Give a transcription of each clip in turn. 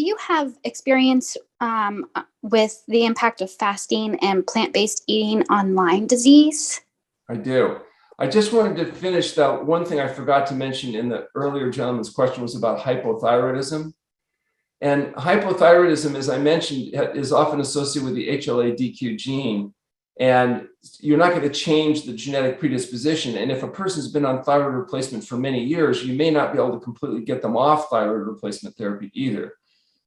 do you have experience with the impact of fasting and plant-based eating on Lyme disease? I do. I just wanted to finish that one thing I forgot to mention in the earlier gentleman's question was about hypothyroidism. And hypothyroidism, as I mentioned, is often associated with the HLA-DQ gene. And you're not going to change the genetic predisposition. And if a person's been on thyroid replacement for many years, you may not be able to completely get them off thyroid replacement therapy either.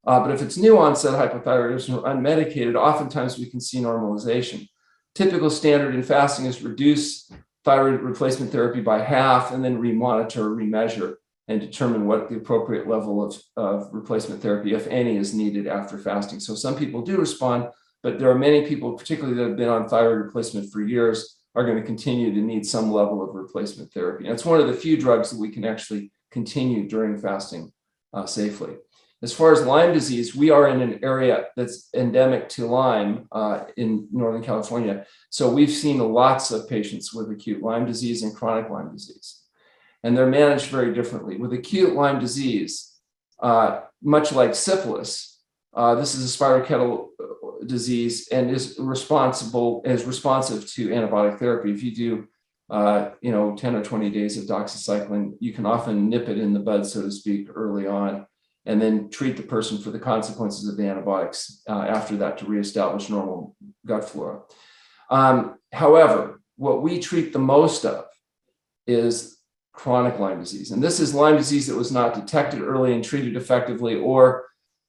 But if it's new onset hypothyroidism or unmedicated, oftentimes we can see normalization. Typical standard in fasting is reduce thyroid replacement therapy by half and then remonitor, remeasure, and determine what the appropriate level of replacement therapy, if any, is needed after fasting. So some people do respond, but there are many people, particularly that have been on thyroid replacement for years, are going to continue to need some level of replacement therapy. And it's one of the few drugs that we can actually continue during fasting safely. As far as Lyme disease, we are in an area that's endemic to Lyme in Northern California. So we've seen lots of patients with acute Lyme disease and chronic Lyme disease. And they're managed very differently. With acute Lyme disease, much like syphilis, this is a spirochetal disease and is responsive to antibiotic therapy. If you do 10 or 20 days of doxycycline, you can often nip it in the bud, so to speak, early on, and then treat the person for the consequences of the antibiotics after that to reestablish normal gut flora. However, what we treat the most of is chronic Lyme disease. And this is Lyme disease that was not detected early and treated effectively, or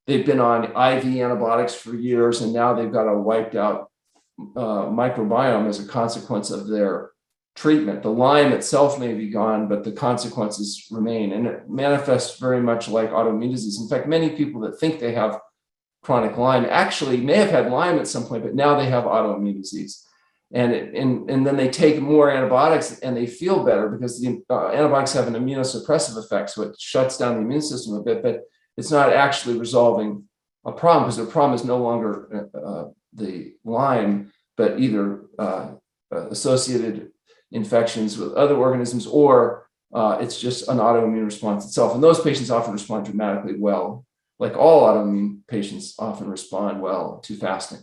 they've been on IV antibiotics for years and now they've got a wiped out microbiome as a consequence of their treatment. The Lyme itself may be gone, but the consequences remain. And it manifests very much like autoimmune disease. In fact, many people that think they have chronic Lyme actually may have had Lyme at some point, but now they have autoimmune disease. And then they take more antibiotics and they feel better because the antibiotics have an immunosuppressive effect. So it shuts down the immune system a bit, but it's not actually resolving a problem because the problem is no longer the Lyme, but either associated infections with other organisms, or it's just an autoimmune response itself. And those patients often respond dramatically well. Like all autoimmune patients often respond well to fasting.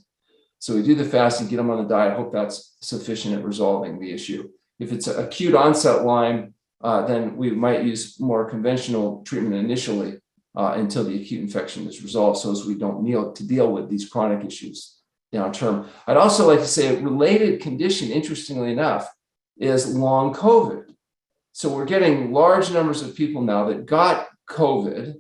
So we do the fasting, get them on the diet, hope that's sufficient at resolving the issue. If it's acute onset Lyme, then we might use more conventional treatment initially until the acute infection is resolved, so as we don't need to deal with these chronic issues down term. I'd also like to say a related condition, interestingly enough, is long COVID. So we're getting large numbers of people now that got COVID,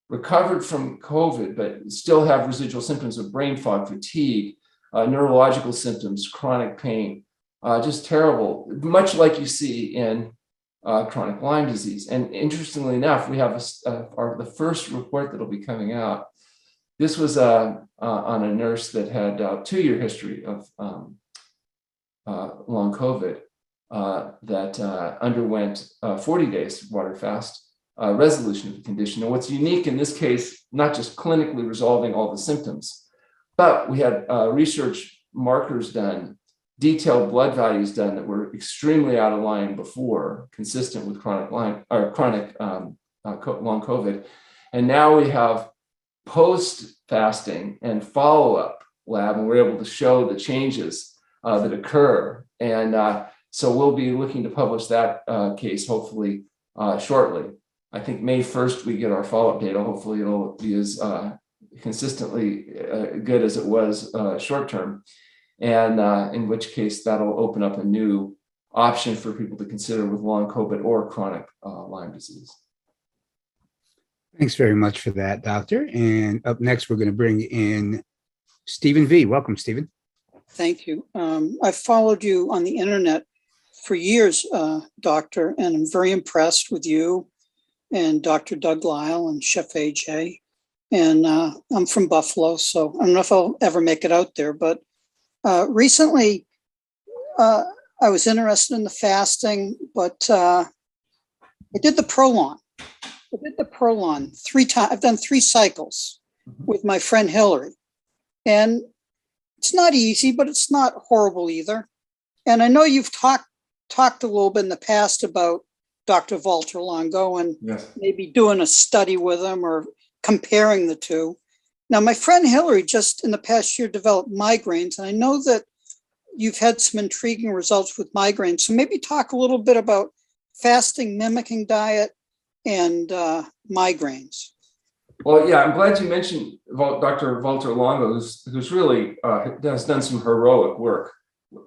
recovered from COVID, but still have residual symptoms of brain fog, fatigue, neurological symptoms, chronic pain, just terrible, much like you see in chronic Lyme disease. And interestingly enough, we have the first report that'll be coming out. This was on a nurse that had a 2-year history of long COVID that underwent 40 days water fast resolution of the condition. And what's unique in this case, not just clinically resolving all the symptoms, but we had research markers done, detailed blood values done that were extremely out of line before, consistent with chronic Lyme or chronic long COVID. And now we have post-fasting and follow-up lab, and we're able to show the changes that occur. And so we'll be looking to publish that case hopefully shortly. I think May 1st we get our follow-up data. Hopefully it'll be as consistently good as it was short term. And in which case that'll open up a new option for people to consider with long COVID or chronic Lyme disease. Thanks very much for that, Doctor. And up next, we're going to bring in Stephen V. Welcome, Stephen. Thank you. I've followed you on the internet for years, Doctor, and I'm very impressed with you and Dr. Doug Lyle and Chef AJ. And I'm from Buffalo, so I don't know if I'll ever make it out there, but recently I was interested in the fasting, but I did the Prolon. I did the Prolon 3 times. I've done 3 cycles with my friend Hillary. And it's not easy, but it's not horrible either. And I know you've talked a little bit in the past about Dr. Walter Longo and maybe doing a study with him or comparing the two. Now, my friend Hillary just in the past year developed migraines, and I know that you've had some intriguing results with migraines. So maybe talk a little bit about fasting mimicking diet and migraines. Well, yeah, I'm glad you mentioned Dr. Walter Longo, who's really has done some heroic work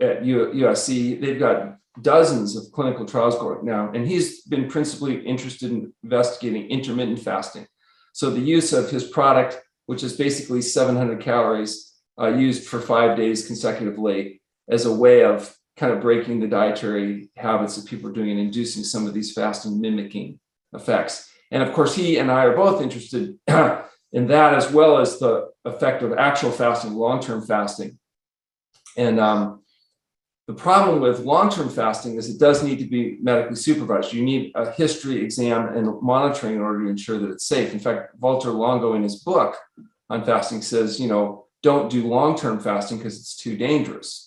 at USC. They've got dozens of clinical trials going now, and he's been principally interested in investigating intermittent fasting. So the use of his product, which is basically 700 calories used for 5 days consecutively, as a way of kind of breaking the dietary habits that people are doing and inducing some of these fasting mimicking effects. And of course, he and I are both interested in that, as well as the effect of actual fasting, long-term fasting. And the problem with long-term fasting is it does need to be medically supervised. You need a history exam and monitoring in order to ensure that it's safe. In fact, Walter Longo in his book on fasting says, don't do long-term fasting because it's too dangerous.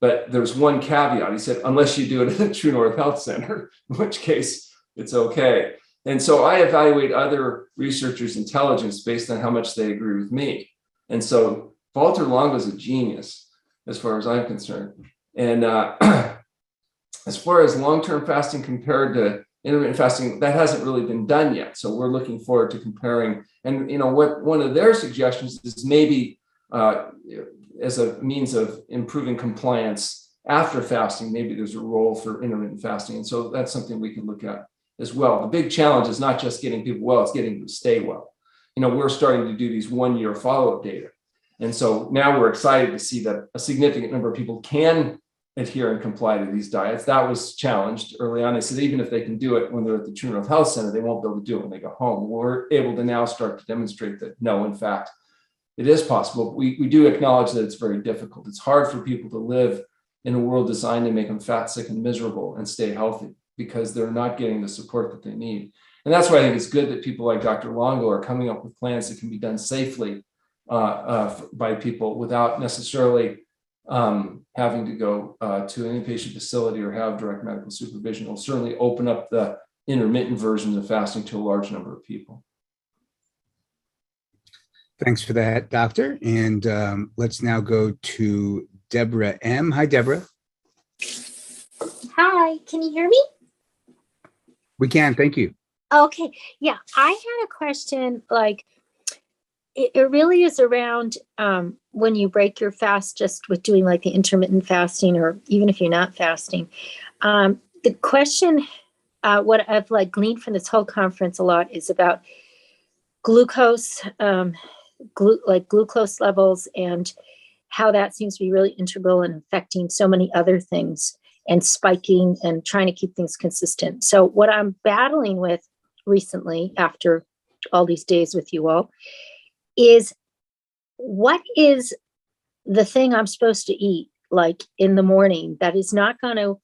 But there's one caveat. He said, unless you do it at the TrueNorth Health Center, in which case it's okay. And so I evaluate other researchers' intelligence based on how much they agree with me. And so Walter Longo is a genius, as far as I'm concerned. And as far as long-term fasting compared to intermittent fasting, that hasn't really been done yet. So we're looking forward to comparing. And what one of their suggestions is maybe as a means of improving compliance after fasting, maybe there's a role for intermittent fasting. And so that's something we can look at as well. The big challenge is not just getting people well, it's getting them to stay well. We're starting to do these 1-year follow-up data. And so now we're excited to see that a significant number of people can adhere and comply to these diets. That was challenged early on. They said, even if they can do it when they're at the TrueNorth Health Center, they won't be able to do it when they go home. We're able to now start to demonstrate that, no, in fact, it is possible. We do acknowledge that it's very difficult. It's hard for people to live in a world designed to make them fat, sick, and miserable and stay healthy because they're not getting the support that they need. And that's why I think it's good that people like Dr. Longo are coming up with plans that can be done safely by people without necessarily having to go to an inpatient facility or have direct medical supervision. It'll certainly open up the intermittent versions of fasting to a large number of people. Thanks for that, Doctor. And let's now go to Deborah M. Hi, Deborah. Hi, can you hear me? We can, thank you. Okay, yeah, I had a question, like, it really is around when you break your fast, just with doing like the intermittent fasting, or even if you're not fasting. The question, what I've like gleaned from this whole conference a lot is about glucose, glucose levels, and how that seems to be really integral in affecting so many other things and spiking and trying to keep things consistent. So what I'm battling with recently, after all these days with you all, is what is the thing I'm supposed to eat like in the morning that is not going to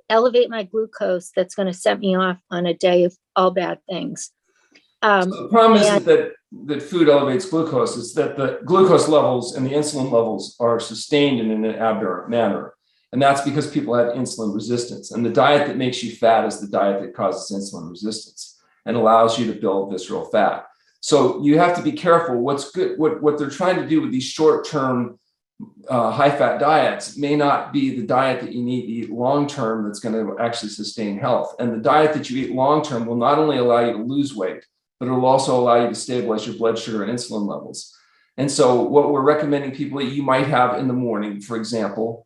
elevate my glucose, that's going to set me off on a day of all bad things. So the problem isn't that food elevates glucose, it's that the glucose levels and the insulin levels are sustained in an aberrant manner. And that's because people have insulin resistance. And the diet that makes you fat is the diet that causes insulin resistance and allows you to build visceral fat. So you have to be careful. What's good, what they're trying to do with these short-term high-fat diets may not be the diet that you need to eat long-term that's going to actually sustain health. And the diet that you eat long-term will not only allow you to lose weight, but it will also allow you to stabilize your blood sugar and insulin levels. And so what we're recommending people eat, you might have in the morning, for example,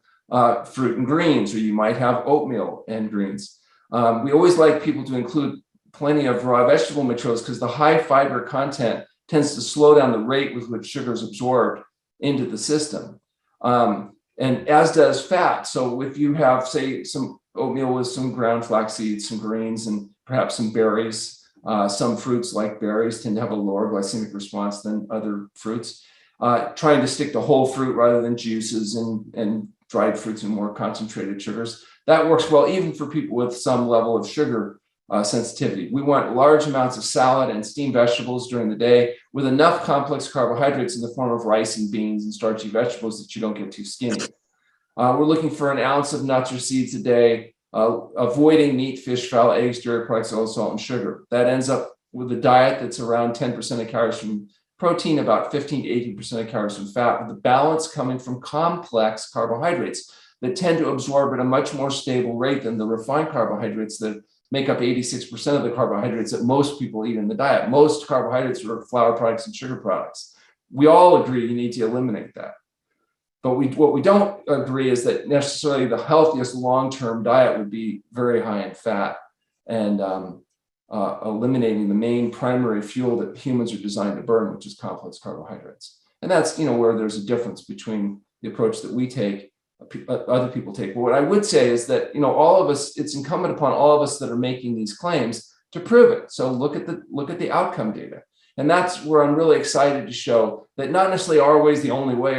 fruit and greens, or you might have oatmeal and greens. We always like people to include plenty of raw vegetable materials because the high fiber content tends to slow down the rate with which sugar is absorbed into the system. And as does fat. So if you have, say, some oatmeal with some ground flax seeds, some greens, and perhaps some berries, some fruits like berries tend to have a lower glycemic response than other fruits. Trying to stick to whole fruit rather than juices and dried fruits and more concentrated sugars. That works well even for people with some level of sugar sensitivity. We want large amounts of salad and steamed vegetables during the day with enough complex carbohydrates in the form of rice and beans and starchy vegetables that you don't get too skinny. We're looking for an ounce of nuts or seeds a day, avoiding meat, fish, fowl, eggs, dairy products, oil, salt, and sugar. That ends up with a diet that's around 10% of calories from protein about 15 to 18% of calories from fat, with the balance coming from complex carbohydrates that tend to absorb at a much more stable rate than the refined carbohydrates that make up 86% of the carbohydrates that most people eat in the diet. Most carbohydrates are flour products and sugar products. We all agree you need to eliminate that. But what we don't agree is that necessarily the healthiest long-term diet would be very high in fat and eliminating the main primary fuel that humans are designed to burn, which is complex carbohydrates. And that's, where there's a difference between the approach that we take, other people take. But what I would say is that, all of us, it's incumbent upon all of us that are making these claims to prove it. So look at the outcome data. And that's where I'm really excited to show that not necessarily our way is the only way,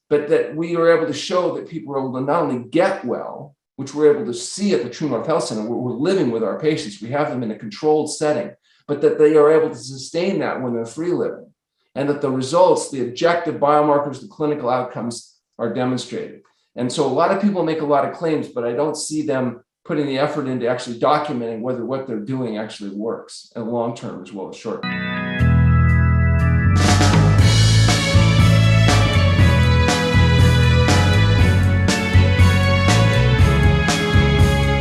but that we are able to show that people are able to not only get well, which we're able to see at the TrueNorth Health Center, where we're living with our patients, we have them in a controlled setting, but that they are able to sustain that when they're free living, and that the results, the objective biomarkers, the clinical outcomes are demonstrated. And so a lot of people make a lot of claims, but I don't see them putting the effort into actually documenting whether what they're doing actually works, and long term as well as short term.